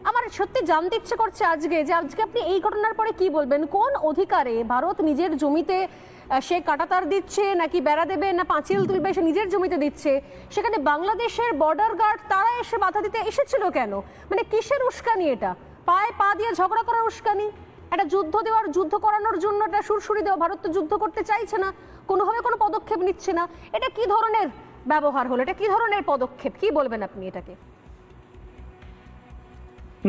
আমার সত্যি জানতে ইচ্ছে করছে আজকে আপনি এই ঘটনার পরে কি বলবেন? কোন অধিকারে ভারত নিজের জমিতে সে কাঁটাতার দিচ্ছে, নাকি বেড়া দেবে, না পাঁচিল তুলবে, সে নিজের জমিতে দিচ্ছে, সেখানে বাংলাদেশের বর্ডার গার্ড তারা এসে বাধা দিতে এসেছিল কেন? মানে কিসের উস্কানি এটা? পায়ে পা দিয়ে ঝগড়া করার উস্কানি? একটা যুদ্ধ করানোর জন্য একটা সুরসুরি দেওয়া? ভারত তো যুদ্ধ করতে চাইছে না, কোনোভাবে কোনো পদক্ষেপ নিচ্ছে না। এটা কি ধরনের ব্যবহার হলো? এটা কি ধরনের পদক্ষেপ? কি বলবেন আপনি এটাকে?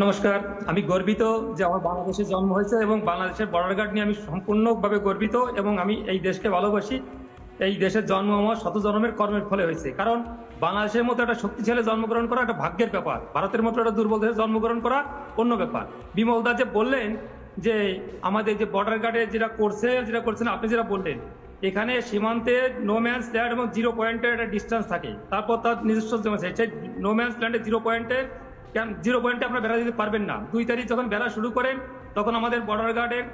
নমস্কার, আমি গর্বিত যে আমার বাংলাদেশে জন্ম হয়েছে এবং বাংলাদেশের বর্ডার গার্ড নিয়ে আমি সম্পূর্ণভাবে গর্বিত এবং আমি এই দেশকে ভালোবাসি। এই দেশের জন্ম আমার শত জন্মের কর্মের ফলে হয়েছে। কারণ বাংলাদেশের মতো একটা শক্তিশালী জন্মগ্রহণ করা একটা ভাগ্যের ব্যাপার, ভারতের মতো একটা দুর্বল দেশে জন্মগ্রহণ করা অন্য ব্যাপার। বিমল দা যে বললেন যে আমাদের যে বর্ডার গার্ডে যেটা করছেন আপনি যেটা বললেন, এখানে সীমান্তে নো ম্যান্স ল্যান্ড এবং 0 পয়েন্টের একটা ডিস্টেন্স থাকে, তারপর তার নিজস্ব জমি আছে। সেই নো ম্যান্স ল্যান্ডে 0 পয়েন্টে আপনারা বেড়া দিতে পারবেন না। 2 তারিখ যখন বেড়া শুরু করেন তখন আমাদের বর্ডার গার্ডের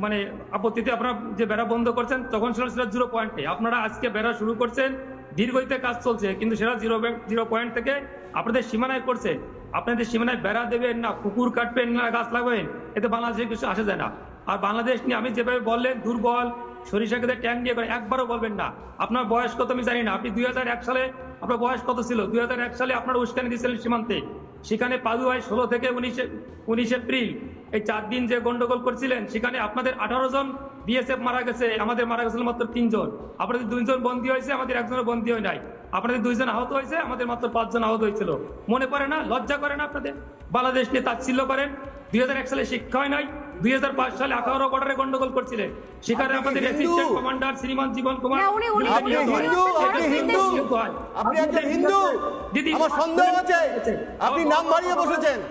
মানে আপত্তিতে আপনারা যে বেড়া বন্ধ করছেন তখন ছিল সেটা 0 পয়েন্টে। আপনারা আজকে বেড়া শুরু করছেন, দীর্ঘতে কাজ চলছে, কিন্তু সেটা 0 পয়েন্ট থেকে আপনাদের সীমানায় করছেন। আপনাদের সীমানায় বেড়া দেবেন না, কুকুর কাটবেন না, গাছ লাগাবেন, এতে বাংলাদেশে কিছু আসে যায় না। আর বাংলাদেশ নিয়ে আমি যেভাবে বললেন দুর্বল, সরিষা খেতে ট্যাঙ্ক দিয়ে করে, একবারও বলবেন না। আপনার বয়স কত আমি জানি না, আপনি 2001 সালে আপনার বয়স কত ছিল? 2001 সালে আপনারা উস্কানি দিয়েছিলেন সীমান্তে। সেখানে পাদুয়ায় 16 থেকে 19 এপ্রিল এই 4 দিন যে গন্ডগোল করছিলেন, সেখানে আপনাদের 18 জন বিএসএফ মারা গেছে, আমাদের মারা গেছিল মাত্র 3 জন। আপনাদের 2 জন বন্দী হয়েছে, আমাদের 1 জনের বন্দী হয় নাই। আপনাদের 2 জন আহত হয়েছে, আমাদের মাত্র 5 জন আহত হয়েছিল। মনে পড়ে না? লজ্জা করে না আপনাদের? বাংলাদেশ নিয়ে তাচ্ছিল্য করেন। 2001 সালে শিক্ষা হয় নাই, 2005 সালে 18 বর্ডারে গন্ডগোল করছিলেন, সেখানে আমাদের অ্যাসিস্ট্যান্ট কমান্ডার শ্রীমান জীবন কুমার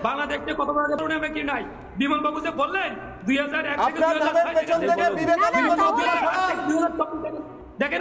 বাংলাদেশে কত বড় কি নাই? বিমল বাবু যে বললেন 2001 থেকে 2005 দেখেন